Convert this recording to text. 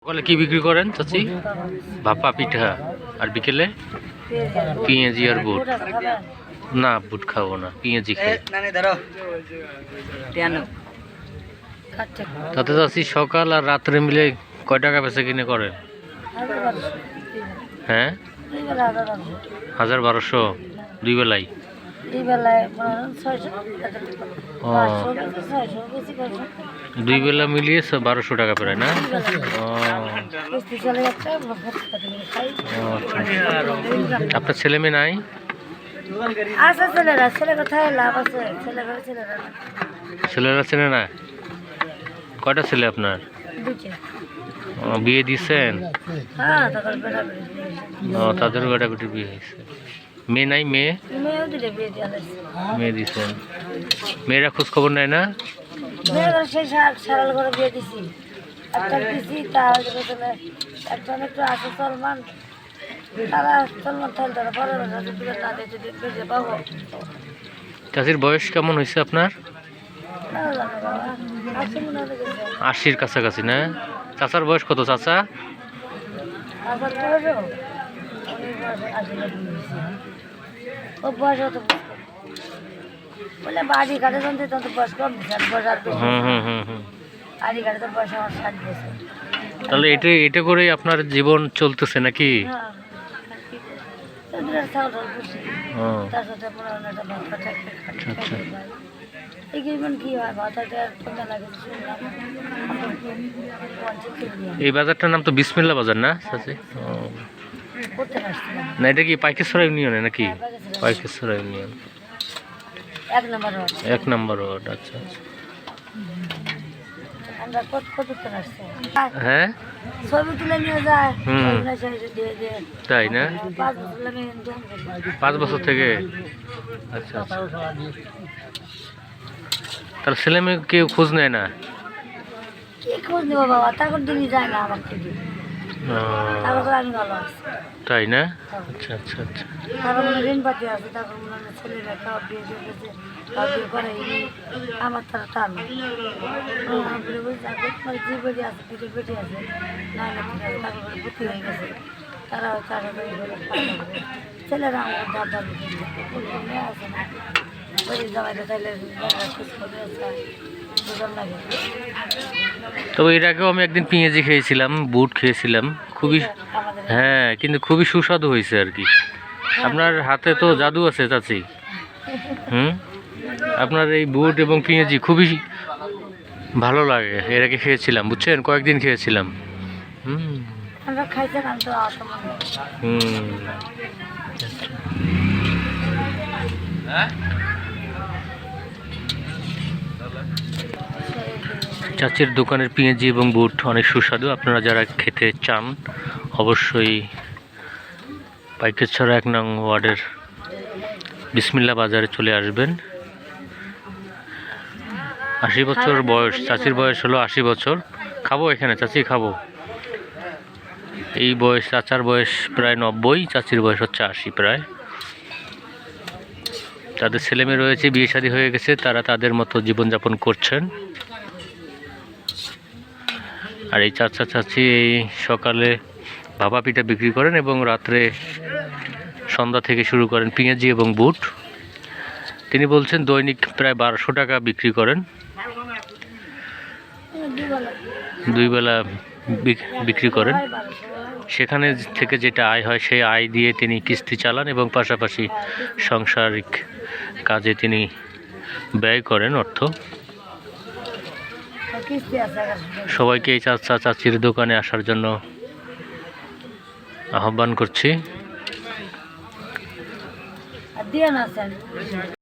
বলে কি বিক্রি করেন চাচি? ভাপা পিঠা। আর বিকেলে পেঁয়াজি আর বুট। না বুট খাবো না, পেঁয়াজি খাই। তাতে চাচি সকাল আর রাত্রে মিলে কয় টাকা বেচা কিনে করেন? হ্যাঁ, ১,০০০-১,২০০ দুই বেলায়। দুই বেলা মিলিয়ে ১২০০ টাকা প্রায় না? আপনার ছেলে মেয়ে নাই? ছেলেরা ছেলে না? কয়টা ছেলে আপনার? বিয়ে দিচ্ছেন? তাদের বেটা বেটি বিয়ে হয়েছে। মেয়ে নাই? মেয়ে দিচ্ছেন। মেয়েরা খোঁজ খবর নেয় না? চাষির বয়স কেমন হয়েছে আপনার? ৮০-র কাছাকাছি না? চাচার বয়স কত চাচা? তাহলে এটা করেই আপনার জীবন চলতেছে নাকি? এই বাজারটার নাম তো বিসমিল্লাহ বাজার না চাচি? না, এটা কি পাইকেশ্বরা ইউনিয়নে নাকি? পাইকেশ্বরা ইউনিয়ন, ১ নম্বর ওয়ার্ড। আচ্ছা আচ্ছা। হ্যাঁ, তাই না? ৫ বছর থেকে? আচ্ছা আচ্ছা। তাহলে ছেলে মেয়ে কেউ খোঁজ নেয় না? তাই না? আচ্ছা আচ্ছা আচ্ছা। ছেলেরা তবে এর আগেও আমি একদিন পেঁয়াজি খেয়েছিলাম, বুট খেয়েছিলাম, খুবই, হ্যাঁ, কিন্তু খুবই সুস্বাদু হয়েছে আর কি। আপনার হাতে তো জাদু আছে চাচি। আপনার এই বুট এবং পেঁয়াজি খুবই ভালো লাগে। এর আগে খেয়েছিলাম, বুঝছেন, কয়েকদিন খেয়েছিলাম। চাচির দোকানের পেঁয়াজি এবং বুট অনেক সুস্বাদু। আপনারা যারা খেতে চান অবশ্যই পাইকেশ্বরা ১ নং ওয়ার্ডের বিসমিল্লাহ বাজারে চলে আসবেন। ৮০ বছর বয়স, চাচির বয়স হলো ৮০ বছর। খাবো এখানে চাচি, খাবো। এই বয়স, চাচার বয়স প্রায় ৯০, চাচির বয়স হচ্ছে ৮০ প্রায়। তাদের ছেলে মেয়ে রয়েছে, বিয়ে শাদী হয়ে গেছে, তারা তাদের মতো জীবনযাপন করছেন। আর এই চাচা চাচি এই সকালে ভাপা পিঠা বিক্রি করেন এবং রাত্রে সন্ধ্যা থেকে শুরু করেন পেঁয়াজি এবং বুট। তিনি বলছেন দৈনিক প্রায় ১২০০ টাকা বিক্রি করেন, দুই বেলা বিক্রি করেন। সেখানে থেকে যেটা আয় হয় সেই আয় দিয়ে তিনি কিস্তি চালান এবং পাশাপাশি সাংসারিক কাজে তিনি ব্যয় করেন অর্থ। সবাইকে এই চাচা চাচির দোকানে আসার জন্য আহ্বান করছি।